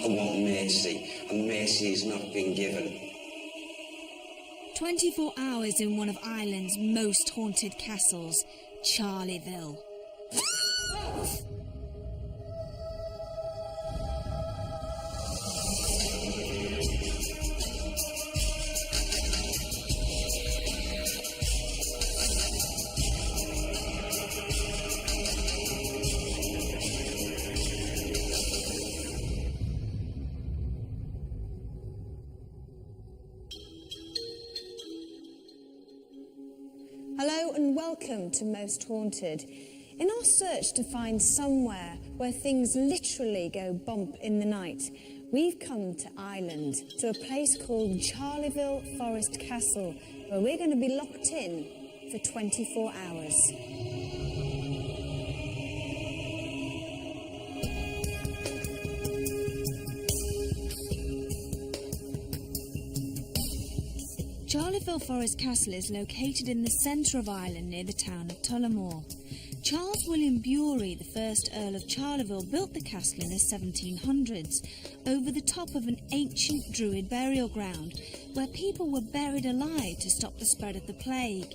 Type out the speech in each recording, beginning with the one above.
I want mercy, and mercy has not been given. 24 hours in one of Ireland's most haunted castles, Charleville. Hello and welcome to Most Haunted. In our search to find somewhere where things literally go bump in the night, we've come to Ireland, to a place called Charleville Forest Castle, where we're going to be locked in for 24 hours. Charleville Forest Castle is located in the centre of Ireland near the town of Tullamore. Charles William Bury, the first Earl of Charleville, built the castle in the 1700s over the top of an ancient Druid burial ground where people were buried alive to stop the spread of the plague.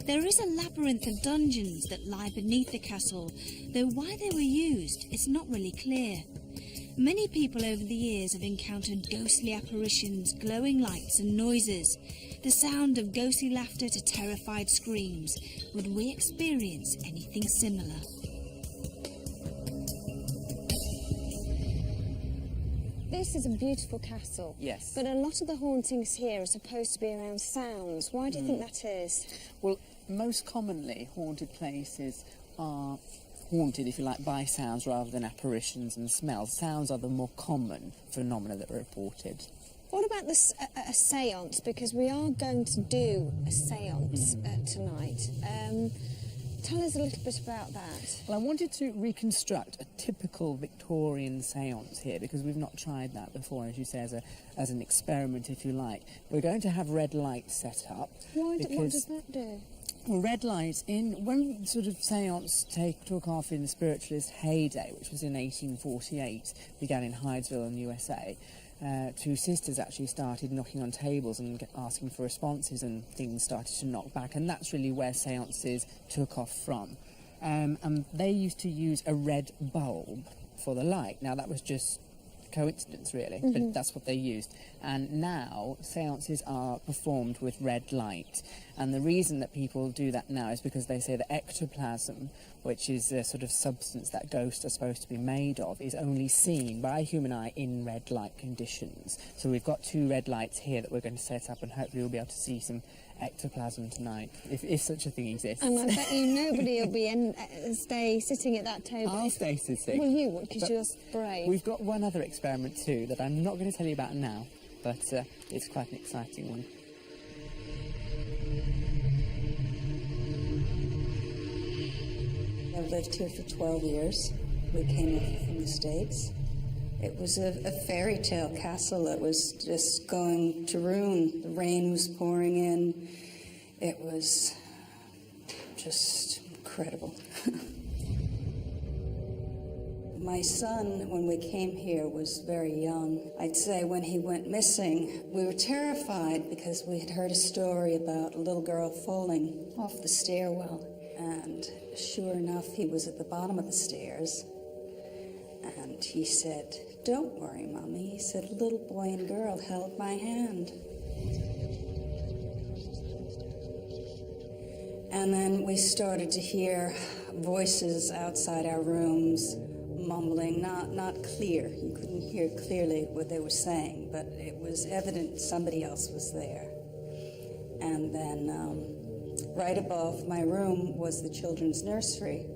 There is a labyrinth of dungeons that lie beneath the castle, though why they were used is not really clear. Many people over the years have encountered ghostly apparitions, glowing lights and noises, the sound of ghostly laughter to terrified screams. Would we experience anything similar? This is a beautiful castle. Yes. But a lot of the hauntings here are supposed to be around sounds. Why do you think that is? Well, most commonly haunted places are haunted, if you like, by sounds rather than apparitions and smells. Sounds are the more common phenomena that are reported. What about this, a seance? Because we are going to do a seance tonight. Tell us a little bit about that. Well, I wanted to reconstruct a typical Victorian seance here because we've not tried that before, as you say, as an experiment, if you like. We're going to have red lights set up. What does that do? Well, red lights, when sort of seance took off in the spiritualist heyday, which was in 1848, began in Hydesville in the USA, two sisters actually started knocking on tables and asking for responses, and things started to knock back, and that's really where seances took off from. And they used to use a red bulb for the light. Now, that was just coincidence, really, but that's what they used. And now seances are performed with red light, and the reason that people do that now is because they say the ectoplasm, which is a sort of substance that ghosts are supposed to be made of, is only seen by human eye in red light conditions. So we've got two red lights here that we're going to set up, and hopefully we'll be able to see some ectoplasm tonight, if such a thing exists. And I bet you nobody will be stay sitting at that table. I'll stay sitting. Will you? Because you're brave. We've got one other experiment too that I'm not going to tell you about now, but it's quite an exciting one. I've lived here for 12 years. We came over from the States. It was a fairy tale castle that was just going to ruin. The rain was pouring in. It was just incredible. My son, when we came here, was very young. I'd say when he went missing, we were terrified because we had heard a story about a little girl falling off the stairwell. And sure enough, he was at the bottom of the stairs. And he said, "Don't worry, Mommy." He said, "A little boy and girl held my hand." And then we started to hear voices outside our rooms, mumbling, not clear. You couldn't hear clearly what they were saying, but it was evident somebody else was there. And then right above my room was the children's nursery.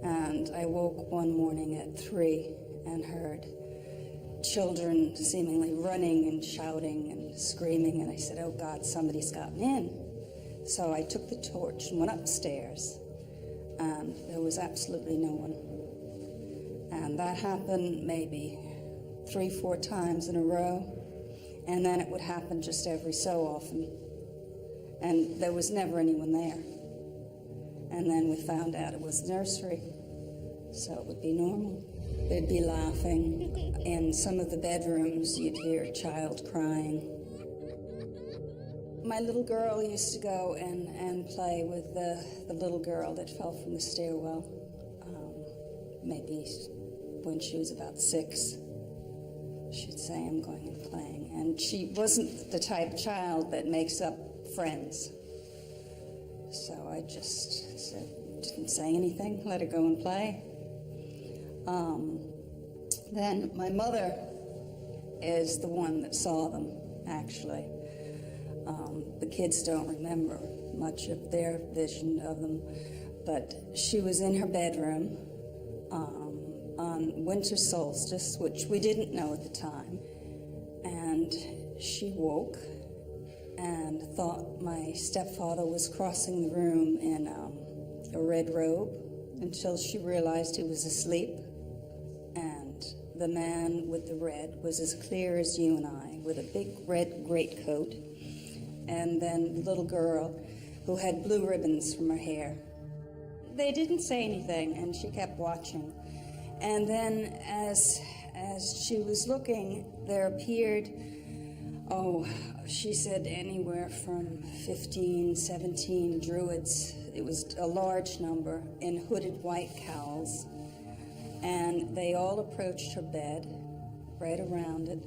And I woke one morning at 3 and heard children seemingly running and shouting and screaming. And I said, "Oh God, somebody's gotten in." So I took the torch and went upstairs. And there was absolutely no one. And that happened maybe 3-4 times in a row. And then it would happen just every so often. And there was never anyone there. And then we found out it was nursery, so it would be normal. They'd be laughing. In some of the bedrooms, you'd hear a child crying. My little girl used to go and play with the little girl that fell from the stairwell, maybe when she was about 6. She'd say, I'm going and playing. And she wasn't the type of child that makes up friends. So I just didn't say anything, let her go and play. Then my mother is the one that saw them, actually. The kids don't remember much of their vision of them, but she was in her bedroom on winter solstice, which we didn't know at the time, and she woke and thought my stepfather was crossing the room in a red robe until she realized he was asleep, and the man with the red was as clear as you and I, with a big red greatcoat, and then the little girl who had blue ribbons from her hair. They didn't say anything, and she kept watching. And then as she was looking, there appeared, she said anywhere from 15, 17 druids. It was a large number in hooded white cowls. And they all approached her bed, right around it,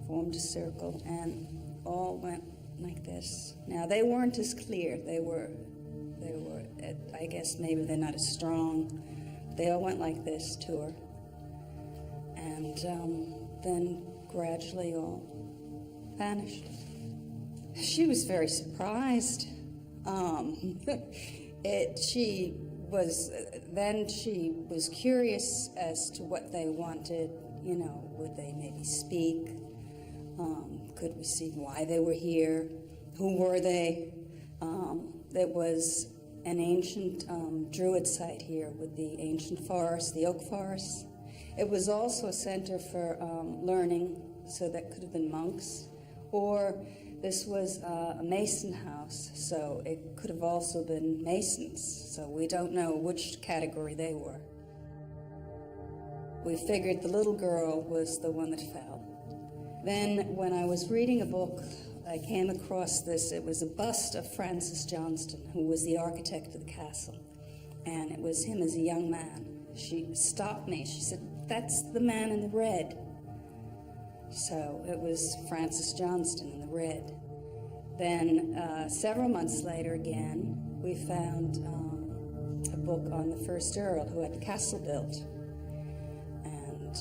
formed a circle, and all went like this. Now, they weren't as clear. They were, I guess maybe they're not as strong. They all went like this to her. And then gradually all vanished. She was very surprised. She was curious as to what they wanted. You know, would they maybe speak? Could we see why they were here? Who were they? There was an ancient druid site here with the ancient forest, the oak forest. It was also a center for learning, so that could have been monks, or this was a mason house, so it could have also been masons, so we don't know which category they were. We figured the little girl was the one that fell. Then when I was reading a book, I came across this. It was a bust of Francis Johnston, who was the architect of the castle, and it was him as a young man. She stopped me. She said, "That's the man in the red." So it was Francis Johnston in the red. Then several months later again, we found a book on the first Earl who had the castle built. And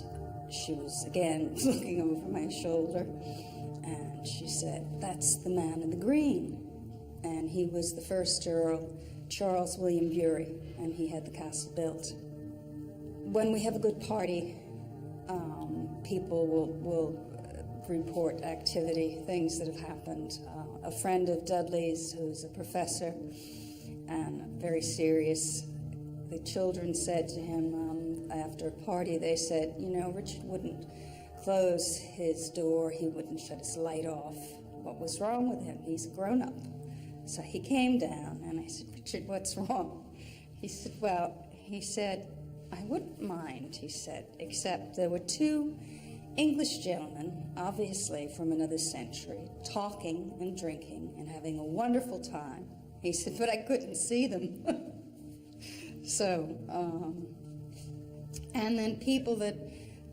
she was again looking over my shoulder, and she said, "That's the man in the green." And he was the first Earl, Charles William Bury, and he had the castle built. When we have a good party, people will report activity, things that have happened. A friend of Dudley's, who's a professor and very serious, the children said to him after a party, they said, "You know, Richard wouldn't close his door, he wouldn't shut his light off. What was wrong with him? He's a grown-up." So he came down, and I said, "Richard, what's wrong?" He said, "I wouldn't mind," he said, "except there were 2 English gentlemen, obviously from another century, talking and drinking and having a wonderful time." He said, "But I couldn't see them." So, and then people that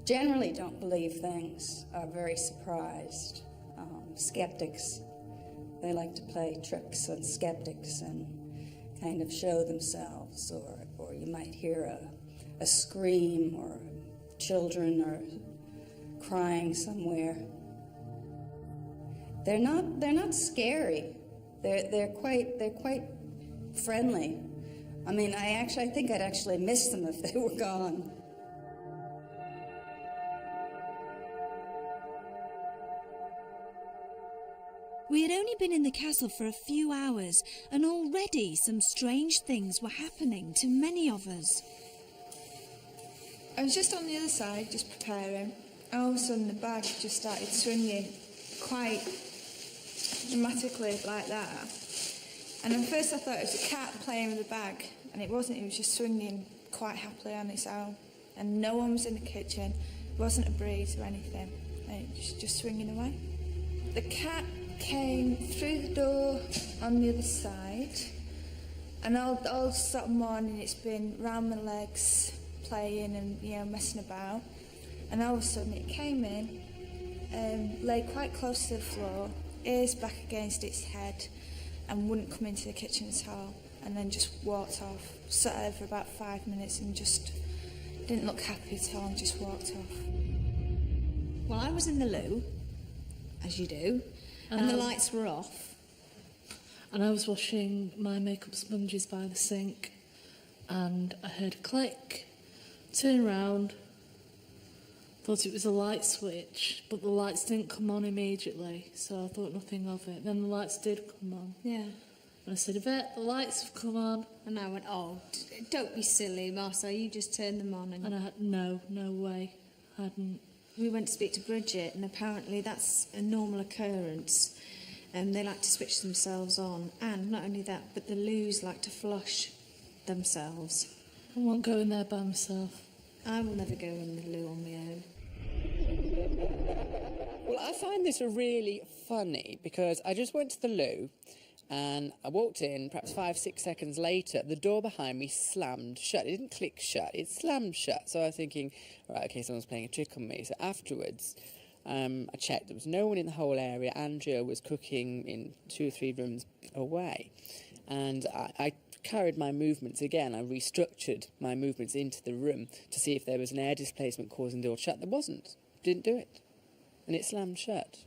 generally don't believe things are very surprised. Skeptics, they like to play tricks on skeptics and kind of show themselves, or you might hear a scream, or children are crying somewhere. They're not scary. They're quite friendly. I mean, I think I'd actually miss them if they were gone. We had only been in the castle for a few hours, and already some strange things were happening to many of us. I was just on the other side, just preparing. All of a sudden, the bag just started swinging quite dramatically like that. And at first I thought it was a cat playing with the bag, and it wasn't. It was just swinging quite happily on its own. and no one was in the kitchen. There wasn't a breeze or anything, and it was just swinging away. The cat came through the door on the other side, and all sort of morning it's been round my legs, playing and, you know, messing about. And all of a sudden it came in, lay quite close to the floor, ears back against its head, and wouldn't come into the kitchen at all, and then just walked off. Sat there for about 5 minutes and just didn't look happy at all and just walked off. Well, I was in the loo, as you do, and the lights were off. And I was washing my makeup sponges by the sink, and I heard a click, turned round, thought it was a light switch, but the lights didn't come on immediately, so I thought nothing of it. Then the lights did come on. Yeah. And I said, Yvette, the lights have come on. And I went, oh, don't be silly, Marcel, you just turned them on. And I had, no way, I hadn't. We went to speak to Bridget, and apparently that's a normal occurrence. They like to switch themselves on, and not only that, but the loos like to flush themselves. I won't go in there by myself. I will never go in the loo on my own. Well, I find this really funny because I just went to the loo and I walked in, perhaps 5-6 seconds later, the door behind me slammed shut. It didn't click shut, it slammed shut. So I was thinking, right, okay, someone's playing a trick on me. So afterwards, I checked, there was no one in the whole area. Andrea was cooking in 2 or 3 rooms away. And I carried my movements again. I restructured my movements into the room to see if there was an air displacement causing the door shut. There wasn't. Didn't do it. And it slammed shut.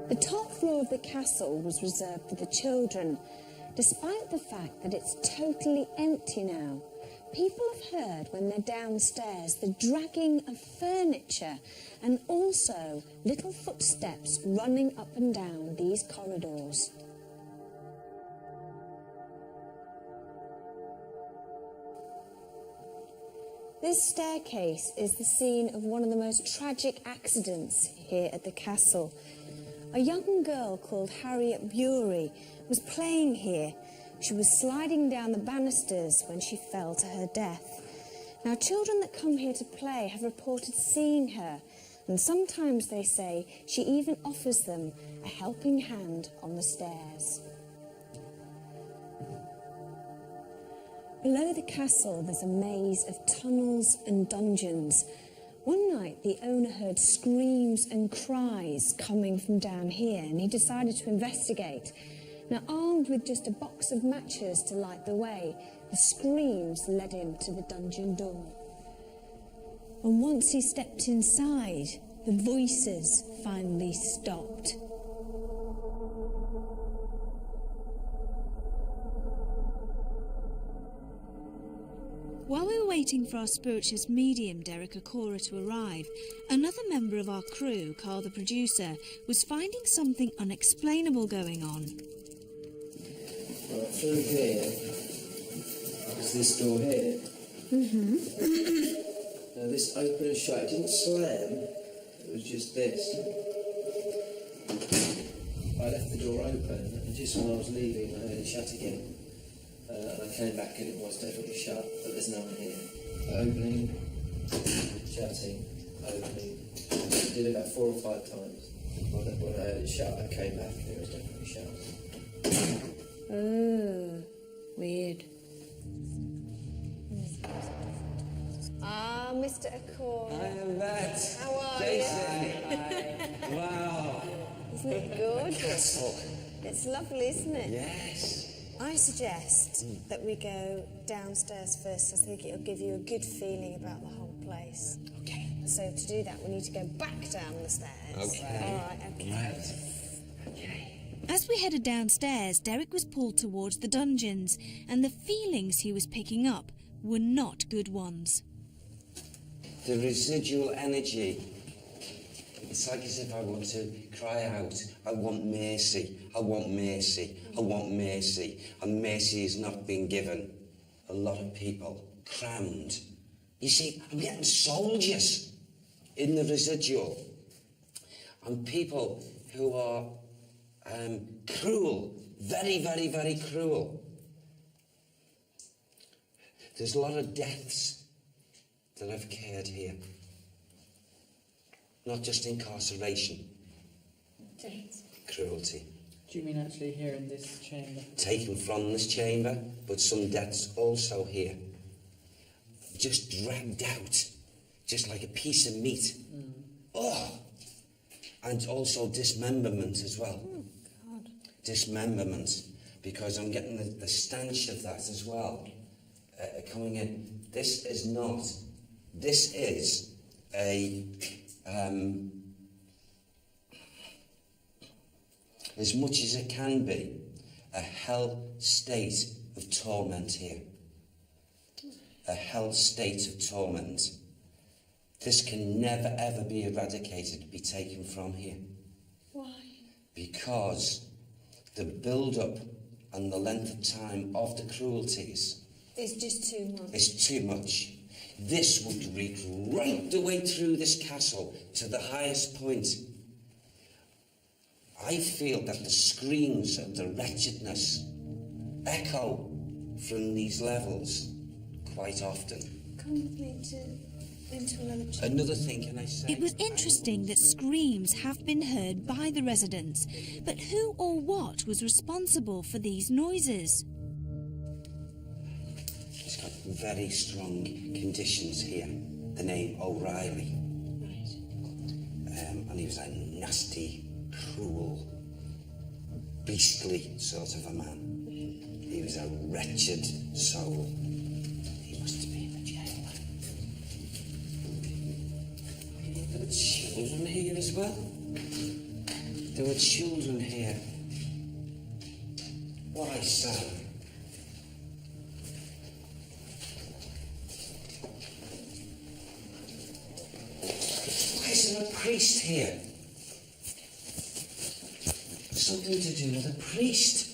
The top floor of the castle was reserved for the children, despite the fact that it's totally empty now. People have heard when they're downstairs the dragging of furniture and also little footsteps running up and down these corridors. This staircase is the scene of one of the most tragic accidents here at the castle. A young girl called Harriet Bury was playing here. She was sliding down the banisters when she fell to her death. Now, children that come here to play have reported seeing her, and sometimes they say she even offers them a helping hand on the stairs. Below the castle, there's a maze of tunnels and dungeons. One night, the owner heard screams and cries coming from down here, and he decided to investigate. Now, armed with just a box of matches to light the way, the screams led him to the dungeon door. And once he stepped inside, the voices finally stopped. While we were waiting for our spiritualist medium, Derek Akora, to arrive, another member of our crew, Carl the producer, was finding something unexplainable going on. Right, through here is this door here. Now this open and shut, it didn't slam, it was just this. I left the door open, and just when I was leaving, I heard it shut again. And I came back and it was definitely shut, but there's no one here. Opening, shutting, opening. I did it about 4 or 5 times. When I heard it shut, I came back and it was definitely shut. Oh, weird. Ah, Mr. Akora. I am back. How are Jason. Wow. Isn't it good? Castle. It's lovely, isn't it? Yes. I suggest that we go downstairs first. I think it'll give you a good feeling about the whole place. Okay. So to do that, we need to go back down the stairs. Okay. All right, okay. Right. Okay. As we headed downstairs, Derek was pulled towards the dungeons, and the feelings he was picking up were not good ones. The residual energy. It's like as if I want to cry out, I want mercy, I want mercy, I want mercy, and mercy is not being given. a lot of people crammed. You see, I'm getting soldiers in the residual, and people who are cruel, very, very, very cruel. There's a lot of deaths that have occurred here. Not just incarceration. Cruelty. Do you mean actually here in this chamber? Taken from this chamber, but some deaths also here. Just dragged out, just like a piece of meat. Oh! And also dismemberment as well. Oh, God. Dismemberment, because I'm getting the stench of that as well coming in. This is not. This is a as much as it can be, a hell state of torment here. A hell state of torment. This can never ever be eradicated, be taken from here. Why? Because the build-up and the length of time of the cruelties It's just too much. is too much. This would reach right the way through this castle to the highest point. I feel that the screams of the wretchedness echo from these levels quite often. Come with me into another chamber. Another thing, can I say? It was interesting that screams have been heard by the residents, but who or what was responsible for these noises? He's got very strong conditions here. The name O'Reilly. And he was a nasty, cruel, beastly sort of a man. He was a wretched soul. He must have been a jailer. There were children here as well. There were children here. Why, Sam? Why isn't a priest here? Something to do with a priest.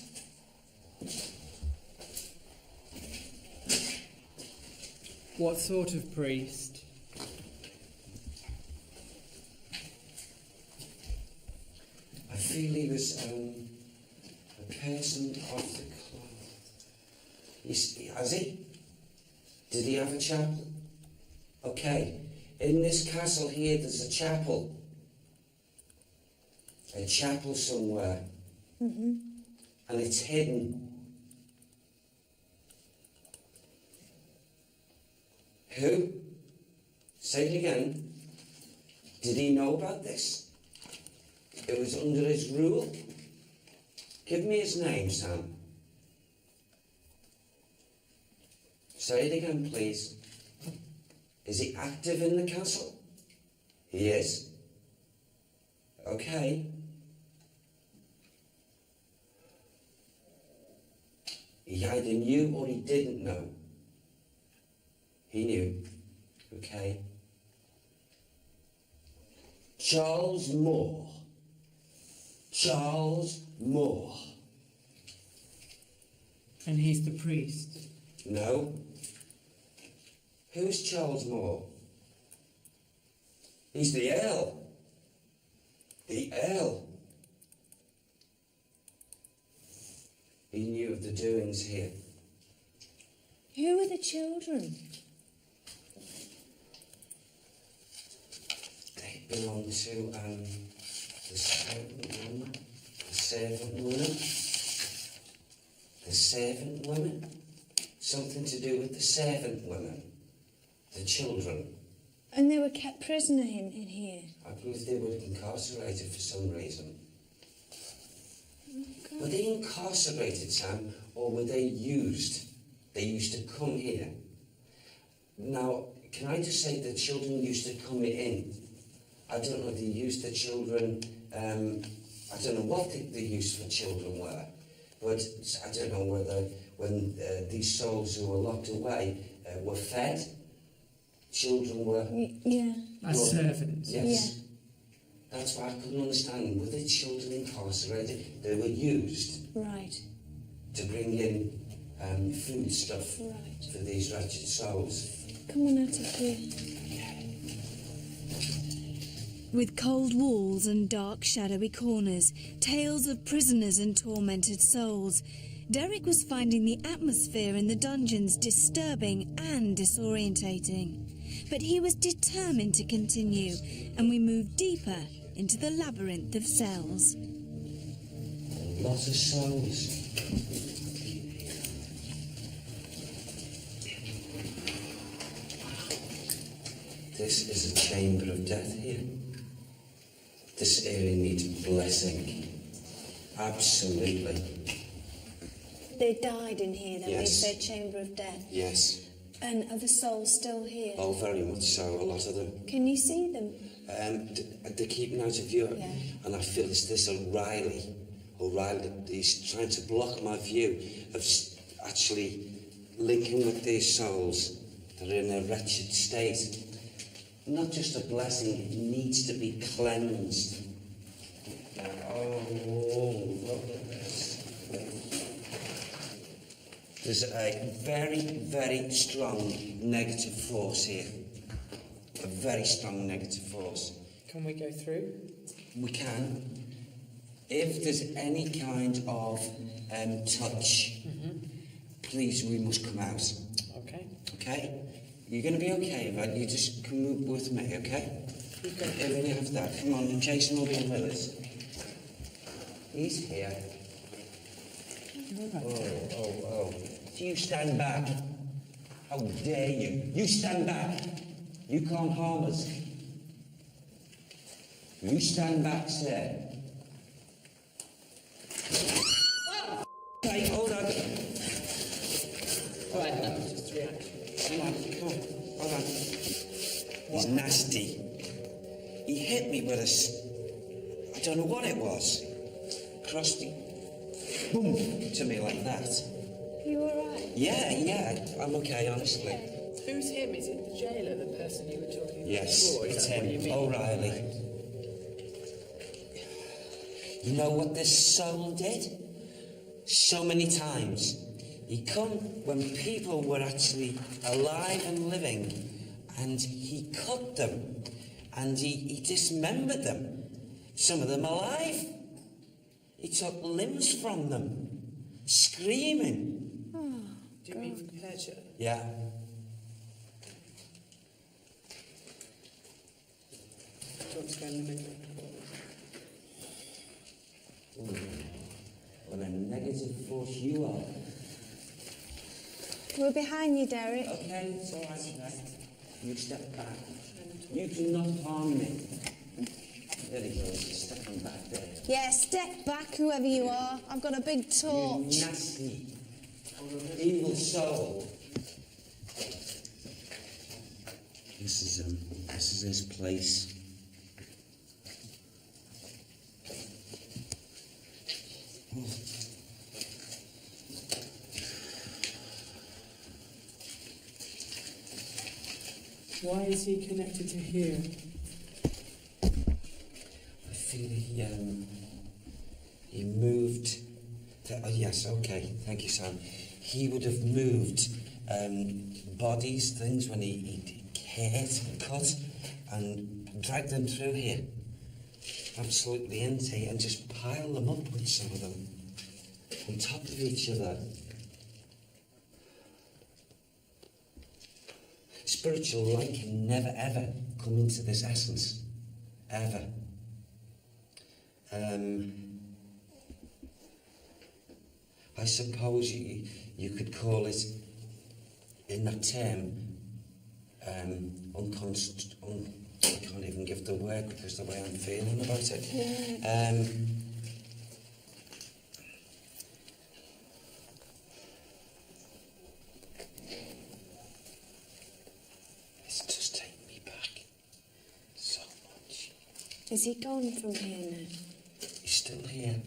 What sort of priest? I feel he was a person of the cloth. Has he? Did he have a chapel? Okay. In this castle here, there's a chapel. A chapel somewhere. And it's hidden. Who? Say it again. Did he know about this? It was under his rule? Give me his name, Sam. Say it again, please. Is he active in the castle? He is. Okay. He either knew or he didn't know. He knew. Okay. Charles Moore. Charles Moore. And he's the priest. No. Who's Charles Moore? He's the Earl. The Earl. He knew of the doings here. Who are the children? They belong to the servant woman. The servant woman. The servant woman. Something to do with the servant women. The children. And they were kept prisoner in here. I believe they were incarcerated for some reason. Were they incarcerated, Sam, or were they used? They used to come here. Now, can I just say the children used to come in? I don't know if they used the children, I don't know what the use for children were, but I don't know whether when these souls who were locked away were fed, children were... Yeah. As servants. Yes. Yeah. That's why I couldn't understand. Were the children incarcerated? They were used Right. to bring in food stuff Right. for these wretched souls. Come on out of here. With cold walls and dark shadowy corners, tales of prisoners and tormented souls, Derek was finding the atmosphere in the dungeons disturbing and disorientating. But he was determined to continue, and we moved deeper into the labyrinth of cells. Lots of souls. This is a chamber of death here. This area needs blessing. Absolutely. They died in here, then Yes. they said chamber of death. Yes. And are the souls still here? Oh, very much so. A lot of them. Can you see them? They're keeping out of view. Yeah. And I feel it's this O'Reilly. He's trying to block my view of actually linking with these souls that are in a wretched state. Not just a blessing, it needs to be cleansed. Oh, look at this. There's a very, very strong negative force here. A very strong negative force. Can we go through? We can. If there's any kind of touch, please, we must come out. Okay. Okay? You're going to be okay, right? You just come with me, okay? If we have that, come on, and Jason will be with us. He's here. Oh. You stand back. How dare you? You stand back. You can't harm us. You stand back, sir. Okay, hold on. All right, no, just react. Come on. Hold on. He's nasty. He hit me with I don't know what it was. Crossed the... Boom! To me like that. You all right? Yeah, I'm okay, honestly. Who's him? Is it the jailer, the person you were talking about Yes, before? Is it's that what you him, mean? O'Reilly. You know what this soul did? So many times. He come when people were actually alive and living, and he cut them, and he dismembered them. Some of them alive. He took limbs from them, screaming. Do you mean for pleasure? Yeah. Do you want to go in the middle? What a negative force you are. We're behind you, Derek. Okay, it's all right. You step back. You do not harm me. There he goes, he's stepping back there. Yeah, step back, whoever you are. I've got a big torch. You nasty, evil soul. This is his place. Why is he connected to here? I feel he moved. Oh yes, okay, thank you, Sam. He would have moved bodies, things when he hit, cut, and dragged them through here. Absolutely empty, and just pile them up with some of them on top of each other. Spiritual light can never ever come into this essence. Ever. I suppose you could call it, in that term, I can't even give the word because the way I'm feeling about it. It's just taken me back so much. Is he gone from here now? He's still here.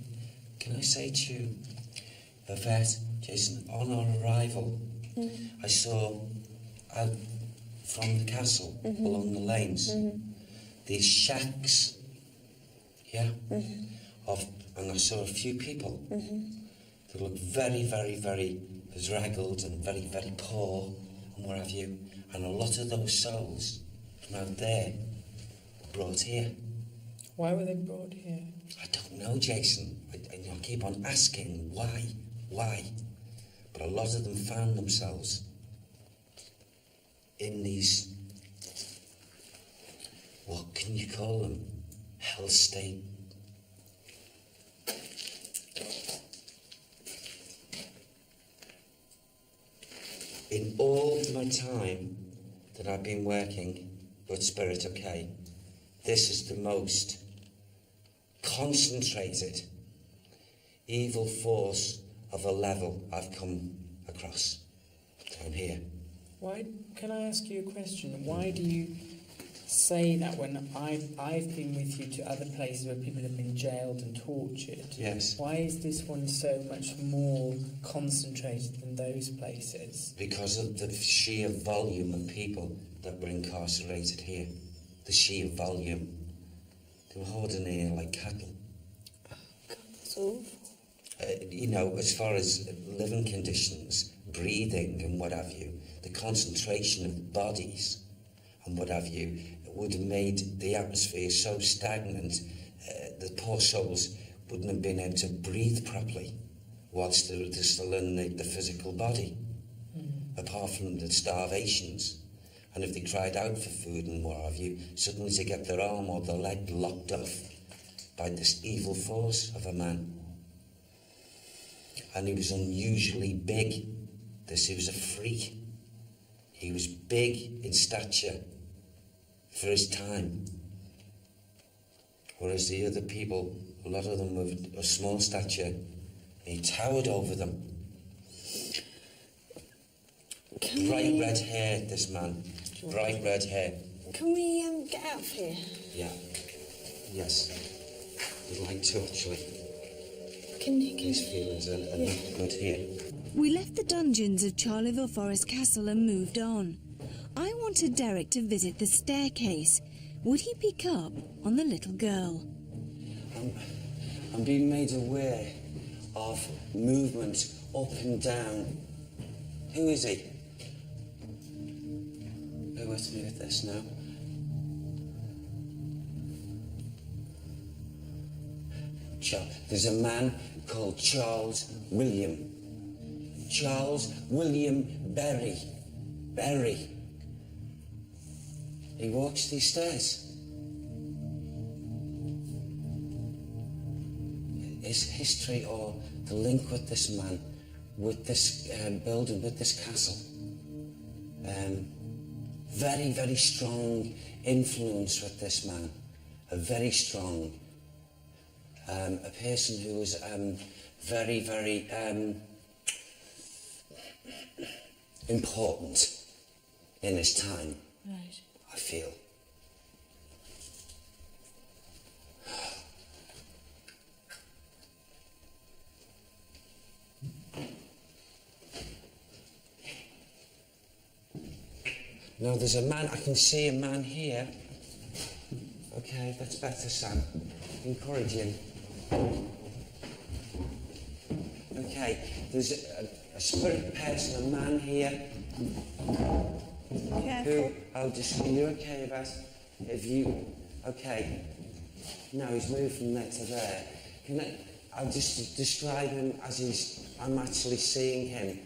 Can I say to you, Yvette, Jason, on our arrival, I saw out from the castle along the lanes these shacks, and I saw a few people They look very, very, very bedraggled and very, very poor and what have you. And a lot of those souls from out there were brought here. Why were they brought here? I don't know, Jason. I keep on asking why. But a lot of them found themselves in these, what can you call them? Hell state. In all my time that I've been working with Spirit OK, this is the most concentrated evil force of a level I've come across down here. Why, can I ask you a question? Why do you say that when I've been with you to other places where people have been jailed and tortured? Yes. Why is this one so much more concentrated than those places? Because of the sheer volume of people that were incarcerated here. The sheer volume. They were hoarding here like cattle. That's awful. You know, as far as living conditions, breathing and what have you, the concentration of bodies and what have you would have made the atmosphere so stagnant the poor souls wouldn't have been able to breathe properly whilst they're still in the physical body, apart from the starvations. And if they cried out for food and what have you, suddenly they get their arm or their leg locked off by this evil force of a man. And he was unusually big. He was a freak. He was big in stature for his time. Whereas the other people, a lot of them were of small stature. He towered over them. Bright red hair, this man. Bright red hair. Can we get out of here? Yeah. Yes. I'd like to, actually. These feelings are not good here. We left the dungeons of Charleville Forest Castle and moved on. I wanted Derek to visit the staircase. Would he pick up on the little girl? I'm being made aware of movement up and down. Who is he? Bear with me with this now. There's a man called Charles William. Charles William Berry. He walks these stairs. His history or the link with this man, with this building, with this castle. Very, very strong influence with this man. A very strong. A person who was very, very important in his time, Right. I feel. Now there's a man, I can see a man here. Okay, that's better, Sam. Encouraging. Okay, there's a spirit person, a man here. Who, I'll just, are you okay about, if you, okay. Now he's moved from there to there. I'll just describe him as I'm actually seeing him.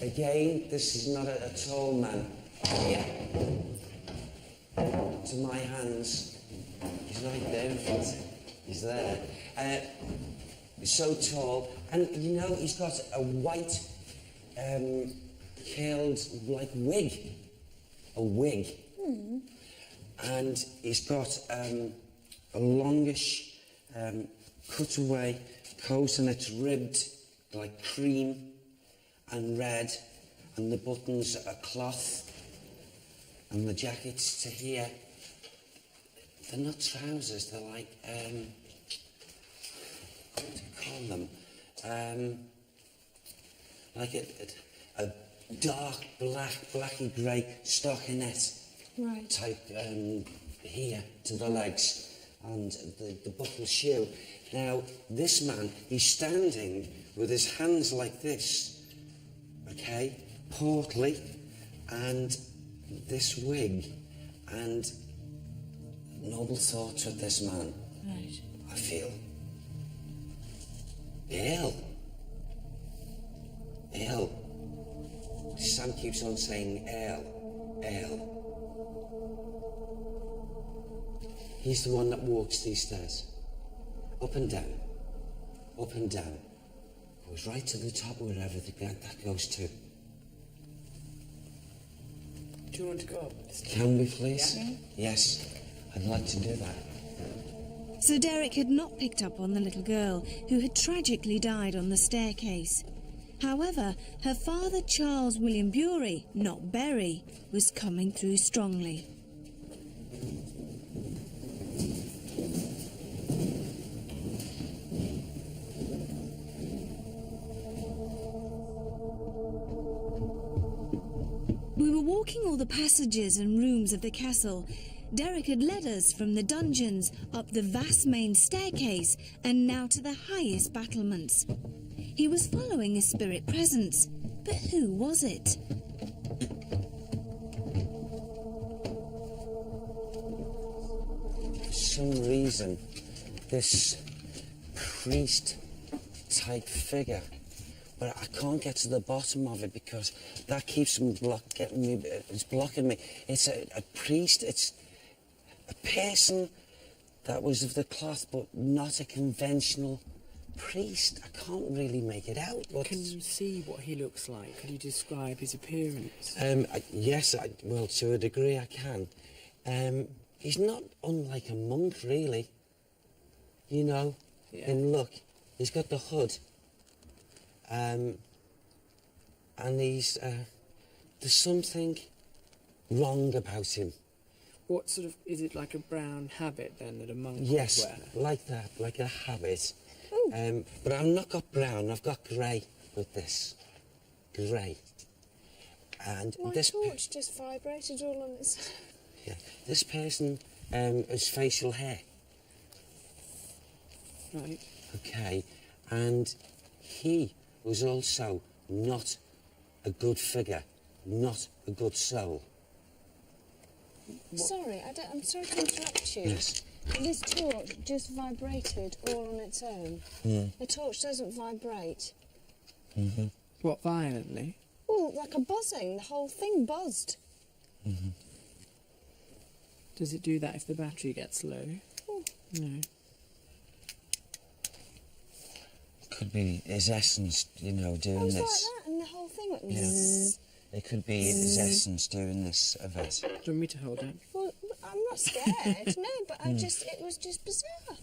Again, this is not a tall man. Here. To my hands. He's right there in front. He's there. He's so tall. And, you know, he's got a white, curled, like, wig. A wig. Mm. And he's got a longish, cutaway coat, and it's ribbed like cream and red, and the buttons are cloth, and the jackets to here. They're not trousers, they're like, what do you call them? Like a dark blacky grey stockinette type here to the legs, and the buckle shoe. Now, this man, he's standing with his hands like this, okay, portly, and this wig, and noble thoughts with this man. Right. I feel ill. Sam keeps on saying ill. He's the one that walks these stairs. Up and down. Goes right to the top where everything that goes to. Do you want to go up? Can we please? Yeah. Yes, I'd like to do that. So Derek had not picked up on the little girl who had tragically died on the staircase. However, her father, Charles William Bury, not Berry, was coming through strongly. We were walking all the passages and rooms of the castle. Derek had led us from the dungeons, up the vast main staircase, and now to the highest battlements. He was following a spirit presence, but who was it? For some reason, this priest-type figure, but I can't get to the bottom of it because that keeps it's blocking me. It's a priest, it's a person that was of the cloth, but not a conventional priest. I can't really make it out. Can you see what he looks like? Could you describe his appearance? Yes, well, to a degree I can. He's not unlike a monk, really. You know, and look, he's got the hood. And he's, there's something wrong about him. What sort of, is it like a brown habit then that a monk would Yes, wear? like that, like a habit. But I've not got brown, I've got grey with this. Grey. And My this torch just vibrated all on its... Yeah, this person has facial hair. Right. Okay, and he was also not a good figure, not a good soul. Sorry, I'm sorry to interrupt you. Yes. This torch just vibrated all on its own. The torch doesn't vibrate. Mm-hmm. What, violently? Oh, like a buzzing. The whole thing buzzed. Mm-hmm. Does it do that if the battery gets low? No. Could be his essence, you know, doing It was this. like that, and the whole thing went Yeah. zzz. It could be his essence doing this of it. Do you want me to hold it? Well, I'm not scared, no, but it was just bizarre.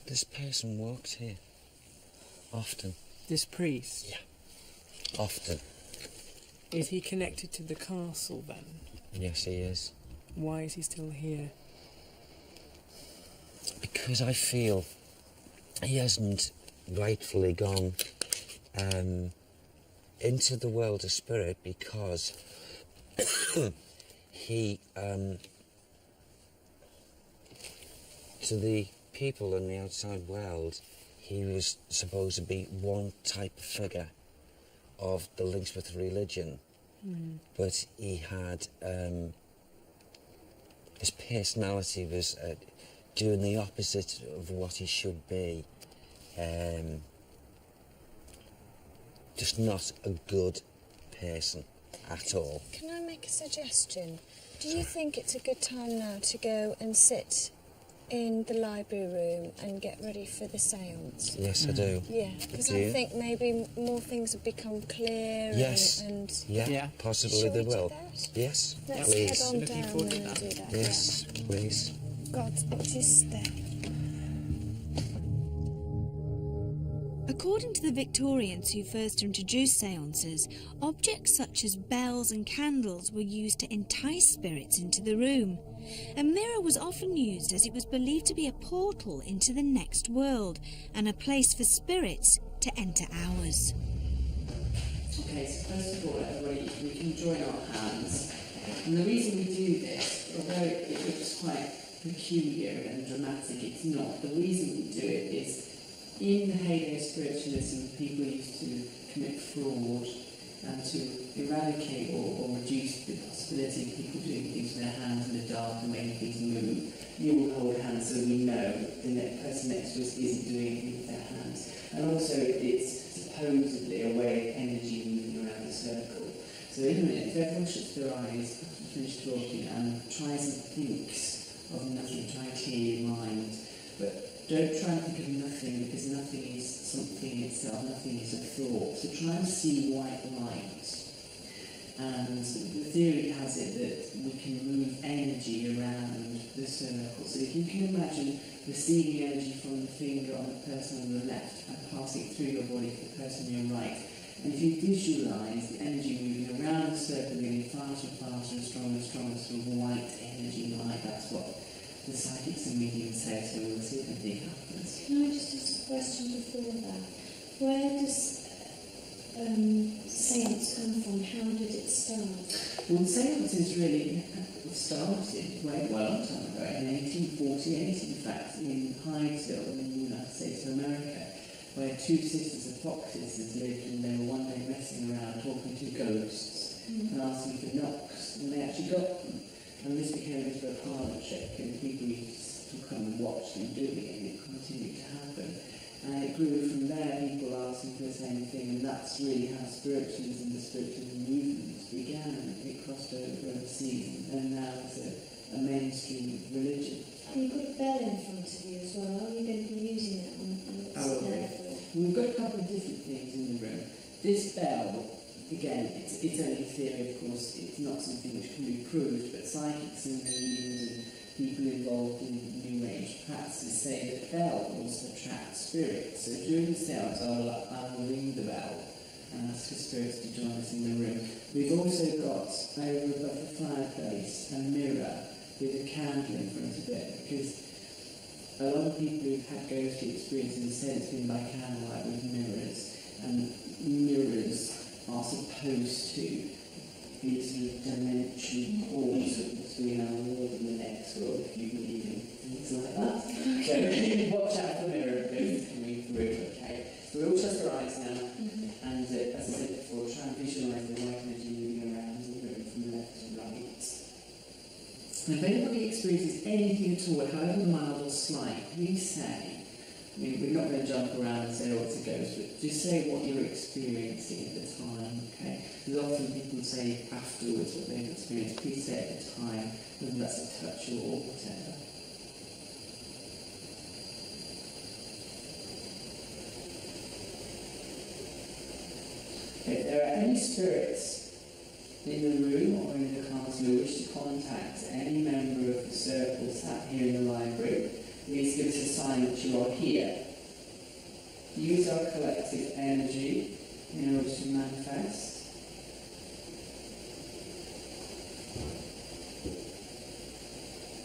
This person walks here. Often. This priest? Yeah. Often. Is he connected to the castle then? Yes, he is. Why is he still here? Because I feel he hasn't rightfully gone into the world of spirit because he, to the people in the outside world, he was supposed to be one type of figure of the links with religion, but he had, his personality was doing the opposite of what he should be. Just not a good person at all. Can I make a suggestion? Do you think it's a good time now to go and sit in the library room and get ready for the séance? Yes, I do. Yeah, because Do I you? think maybe more things have become clear. Yes. And Yeah, possibly Shall they we do will. that? Yes, let's please. head on Looking down forward to and that. do that. Yes, please. Yeah. God, just there. According to the Victorians who first introduced séances, objects such as bells and candles were used to entice spirits into the room. A mirror was often used as it was believed to be a portal into the next world and a place for spirits to enter ours. Okay, so first of all, everybody, we can join our hands And the reason we do this, although it looks quite peculiar and dramatic, it's not. The reason we do it is in the heyday of spiritualism, people used to commit fraud and to eradicate or reduce the possibility of people doing things with their hands in the dark and making things move. You will hold hands so we know the person next to us isn't doing anything with their hands. And also it's supposedly a way of energy moving around the circle. So in a minute, if everyone shuts their eyes, finish talking and tries and thinks of nothing, try and clear your mind. But don't try and think of nothing, because nothing is something itself, nothing is a thought. So try and see white light. And the theory has it that we can move energy around the circle. So if you can imagine receiving energy from the finger on the person on the left and passing through your body to the person on your right, and if you visualise the energy moving around the circle, getting faster and faster and stronger, sort of white energy light, that's what the psychics and mediums say, so we'll see if anything happens. Can I just ask a question before that? Where does seance come from? How did it start? Well, seances really started quite a long time ago, in 1848, in fact, in Hydesville in the United States of America, where two sisters of foxes lived, and they were one day messing around talking to ghosts and asking for knocks, and they actually got them. And this became a bit of a partnership, and people used to come and watch them doing it, and it continued to happen. And it grew from there, people asking for the same thing, and that's really how spiritualism, the spiritualism movement began. It crossed over overseas, and now it's a mainstream religion. And you've got a bell in front of you as well. Are you going to be using it on what's there for? We've got a couple of different things in the room. This bell, again, it's only theory, of course, it's not something which can be proved, but psychics and mediums and people involved in New Age practices say that bells attract spirits. So during the seance, I will ring the bell and ask for spirits to join us in the room. We've also got, over above the fireplace, a mirror with a candle in front of it, because a lot of people who've had ghostly experiences said it's been by candlelight with mirrors, and mirrors are supposed to be sort of dimension portal between our world and the next world, if you believe in things like that. So watch out for the mirror if it's coming through, okay? So we all shut our eyes now, and as I said before, try and visualise the white energy moving around the room from left to right. And if anybody experiences anything at all, however mild or slight, please say. I mean, we're not going to jump around and say, oh, it's a ghost, but just say what you're experiencing at the time, okay? Because often people say afterwards what they've experienced. Please say at the time, whether that's a touch or whatever. Okay, if there are any spirits in the room or in the class who wish to contact any member of the circle sat here in the library, please give us a sign that you are here. Use our collective energy in order to manifest.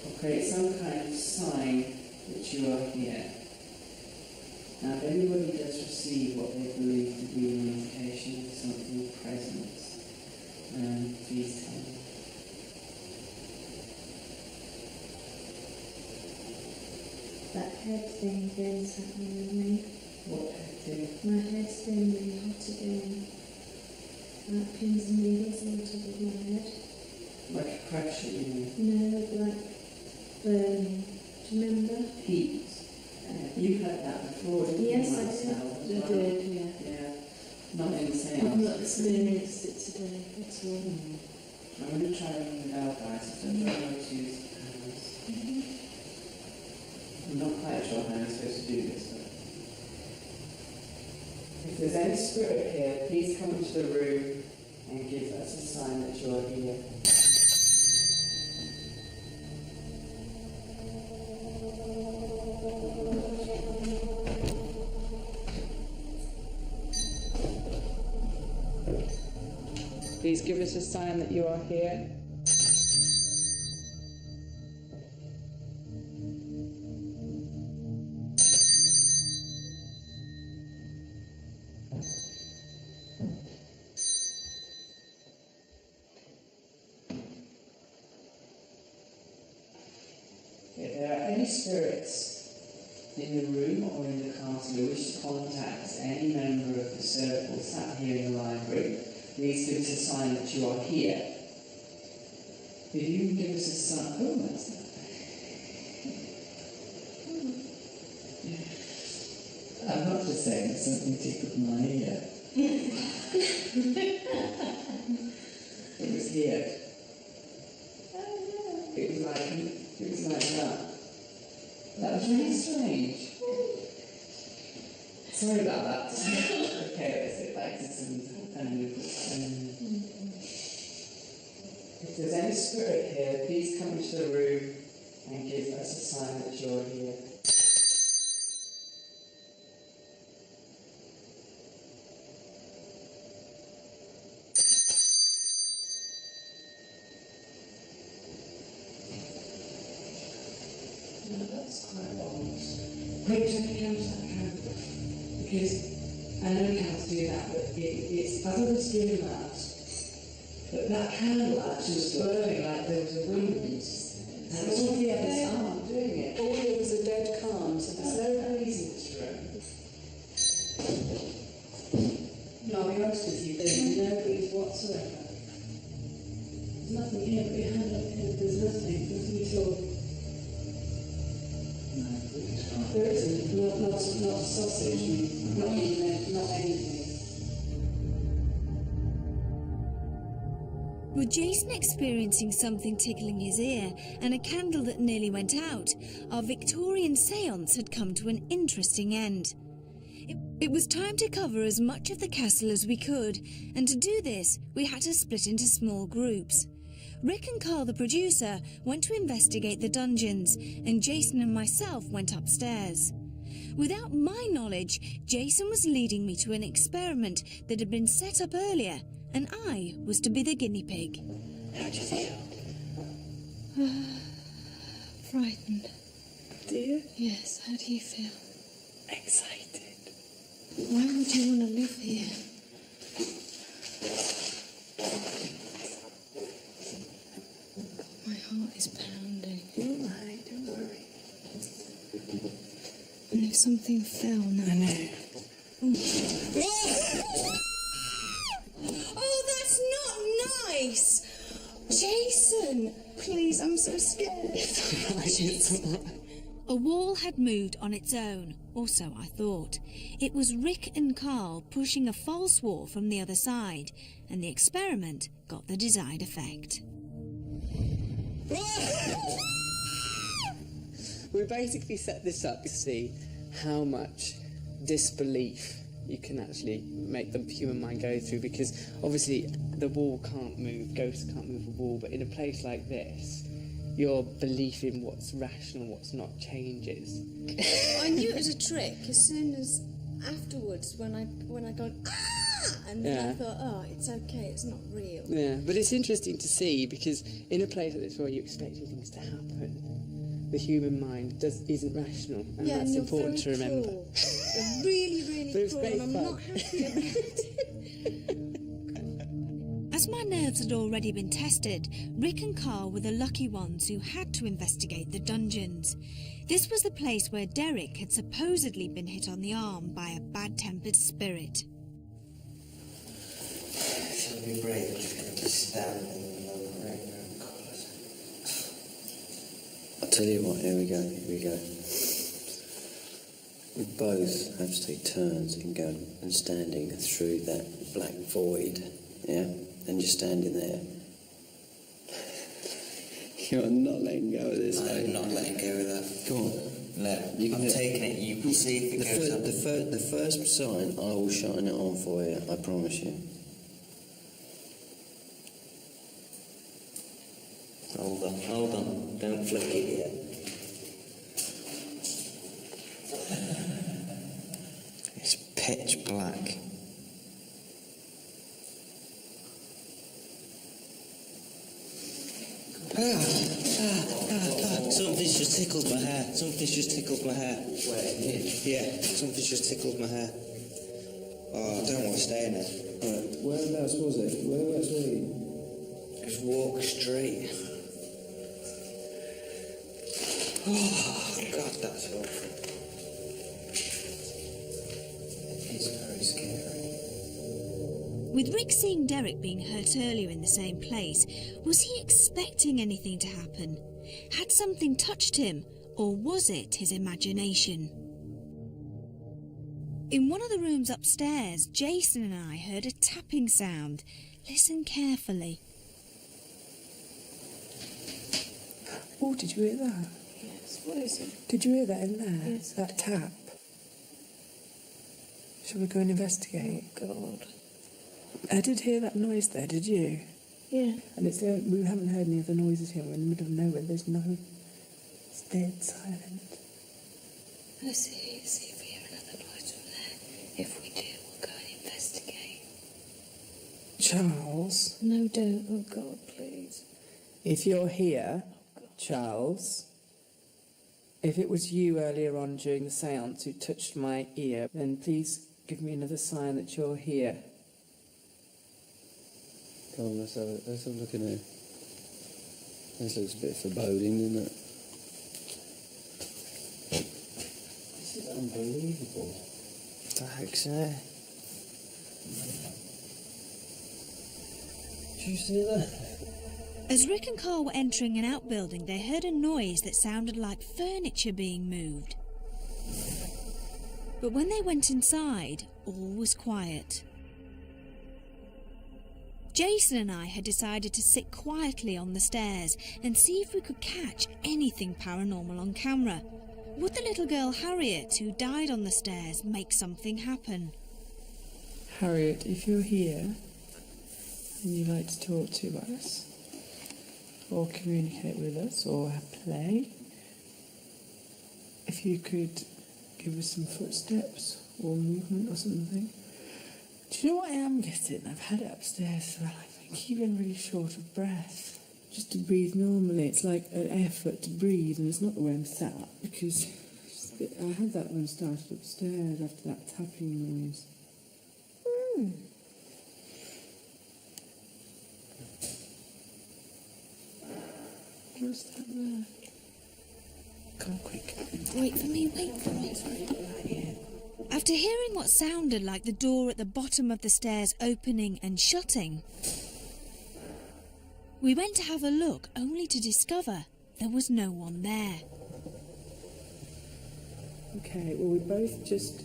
Or create some kind of sign that you are here. Now, if anybody does receive what they believe to be an indication of something present, please tell me. That head thing is happening with me. What head thing? My head's been really hot again. Like pins and needles on the top of my head. Like a pressure, you mean? No, like burning. Do you remember? Heat. You've had that before, didn't you? Yes, I myself? did. I did, yeah. Yeah. Not in the same. I've not experienced it today at all. I'm going to try ringing the bell, guys. I don't know how to use hands. I'm not quite sure how I'm supposed to do this, but if there's any spirit here, please come into the room and give us a sign that you are here. Please give us a sign that you are here. spirits in the room or in the castle who wish to contact any member of the circle sat here in the library, please give us a sign that you are here. If you can give us a sign... Oh, that's that. I'm not just saying that something tickled my ear. It was here. It was like that. That was really strange. Sorry about that. Okay, let's get back to some if there's any spirit here, please come into the room and give us a sign that you're here. That's quite obvious. Quick, check the candles that candle. Because I know candles do that, but it's others doing that. But that candle actually was burning like there was a wind. And all the others aren't doing it. All here was a dead calm, so there's no breeze in this room. No, I'll be honest with you, there's no breeze whatsoever. There's nothing here, but your hand up here, there's nothing at all. There isn't, not a sausage, not even, not anything. With Jason experiencing something tickling his ear and a candle that nearly went out, our Victorian séance had come to an interesting end. It was time to cover as much of the castle as we could, and to do this, we had to split into small groups. Rick and Carl, the producer, went to investigate the dungeons, and Jason and myself went upstairs. Without my knowledge, Jason was leading me to an experiment that had been set up earlier, and I was to be the guinea pig. How do you feel? Frightened. Do you? Yes, how do you feel? Excited. Why would you want to live here? My heart is pounding. Don't worry. And if something fell now... I know. Oh, that's not nice! Jason! Please, I'm so scared. It's all right. A wall had moved on its own, or so I thought. It was Rick and Carl pushing a false wall from the other side, and the experiment got the desired effect. We basically set this up to see how much disbelief you can actually make the human mind go through, because obviously the wall can't move, ghosts can't move a wall, but in a place like this, your belief in what's rational, what's not, changes. I knew it was a trick as soon as afterwards when I go, ah! And then I thought, oh, it's okay, it's not real. Yeah, but it's interesting to see, because in a place like this where you expect things to happen, the human mind isn't rational, and Yeah, that's and important to you're very remember. cruel. You're really, really But it's cruel, great and I'm fun. not happy about it. As my nerves had already been tested, Rick and Carl were the lucky ones who had to investigate the dungeons. This was the place where Derek had supposedly been hit on the arm by a bad-tempered spirit. Shall we brave? Just stand and rain colours. I'll tell you what, here we go. We both have to take turns in going and standing through that black void, yeah? And you're standing there. You're not letting go of this, I'm not letting go of that. Go on. No, I'm taking it. You will see if it goes up. The first sign, I will shine it on for you, I promise you. Hold on. Don't flick it yet. It's pitch black. Something's just tickled my hair. Where? Yeah, something's just tickled my hair. Oh, I don't want to stay in it. Right, whereabouts was it? Whereabouts were you? Just walk straight. Oh, God, that's awful. It's very scary. With Rick seeing Derek being hurt earlier in the same place, was he expecting anything to happen? Had something touched him, or was it his imagination? In one of the rooms upstairs, Jason and I heard a tapping sound. Listen carefully. Oh, did you hear that? Yes, what is it? Did you hear that in there? Yes. That tap? Shall we go and investigate? Oh, God. I did hear that noise there, did you? Yeah. And we haven't heard any other noises here. We're in the middle of nowhere. There's no... It's dead silent. Let's see if we hear another noise from there. If we do, we'll go and investigate. Charles? No, don't. Oh, God, please. If you're here, Charles, if it was you earlier on during the séance who touched my ear, then please give me another sign that you're here. Come on, let's have a look in here. This looks a bit foreboding, doesn't it? This is unbelievable. What the heck's there? Did you see that? As Rick and Carl were entering an outbuilding, they heard a noise that sounded like furniture being moved. But when they went inside, all was quiet. Jason and I had decided to sit quietly on the stairs and see if we could catch anything paranormal on camera. Would the little girl Harriet, who died on the stairs, make something happen? Harriet, if you're here and you'd like to talk to us, or communicate with us, or play, if you could give us some footsteps or movement or something. Do you know what I am getting? I've had it upstairs, so I'm keeping really short of breath. Just to breathe normally, it's like an effort to breathe, and it's not the way I'm sat, because I had that when I started upstairs after that tapping noise. What's that there? Come quick. Wait for me. After hearing what sounded like the door at the bottom of the stairs opening and shutting, we went to have a look, only to discover there was no one there. Okay, well, we both just...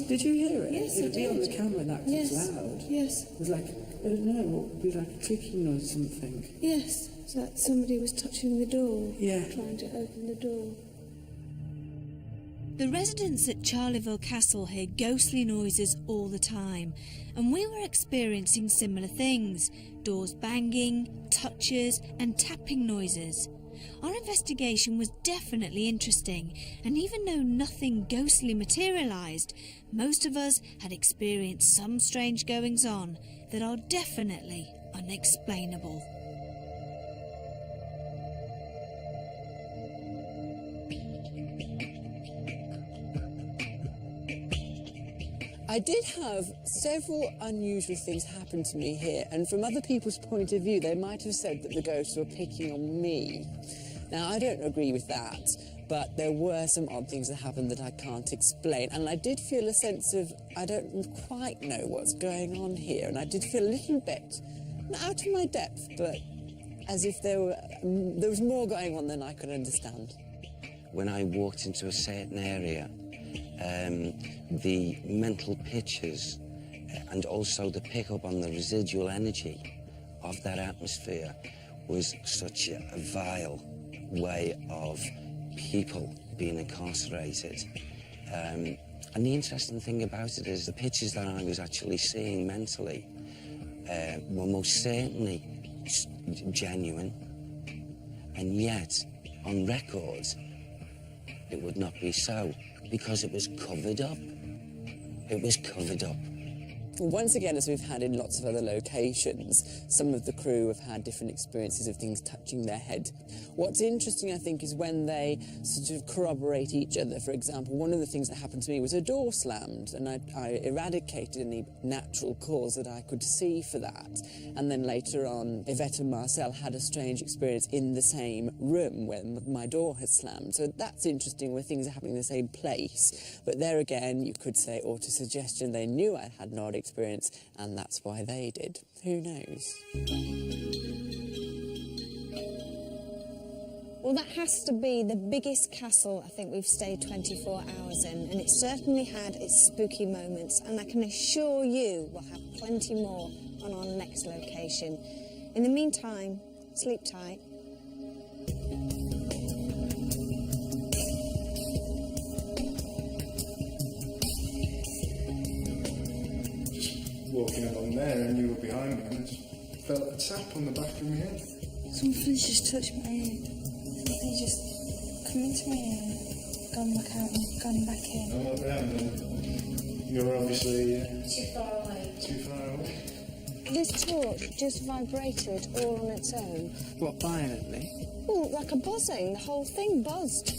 did you hear it? Yes, it I would be on did. the camera, that was loud. Yes. It was like, I don't know, it would be like a clicking noise or something. Yes. It's like somebody was touching the door. Yeah. Trying to open the door. The residents at Charleville Castle hear ghostly noises all the time, and we were experiencing similar things: doors banging, touches and tapping noises. Our investigation was definitely interesting, and even though nothing ghostly materialised, most of us had experienced some strange goings-on that are definitely unexplainable. I did have several unusual things happen to me here, and from other people's point of view, they might have said that the ghosts were picking on me. Now, I don't agree with that, but there were some odd things that happened that I can't explain, and I did feel a sense of, I don't quite know what's going on here, and I did feel a little bit, not out of my depth, but as if there was more going on than I could understand. When I walked into a certain area, the mental pictures and also the pickup on the residual energy of that atmosphere was such a vile way of people being incarcerated. And the interesting thing about it is the pictures that I was actually seeing mentally were most certainly genuine, and yet on record it would not be so, because it was covered up. It was covered up. Once again, as we've had in lots of other locations, some of the crew have had different experiences of things touching their head. What's interesting, I think, is when they sort of corroborate each other. For example, one of the things that happened to me was a door slammed, and I eradicated any natural cause that I could see for that. And then later on, Yvette and Marcel had a strange experience in the same room where my door had slammed. So that's interesting, where things are happening in the same place. But there again, you could say autosuggestion. They knew I had not experience, and that's why they did. Who knows? Well, that has to be the biggest castle I think we've stayed 24 hours in, and it certainly had its spooky moments, and I can assure you we'll have plenty more on our next location. In the meantime, sleep tight. Walking along there and you were behind me and I just felt a tap on the back of my head. Something's just touched my head. Something just come into my ear, gone back out and gone back in. I looked round and you're obviously Too far away. too far away. This torch just vibrated all on its own. What, violently? Oh, like a buzzing. The whole thing buzzed.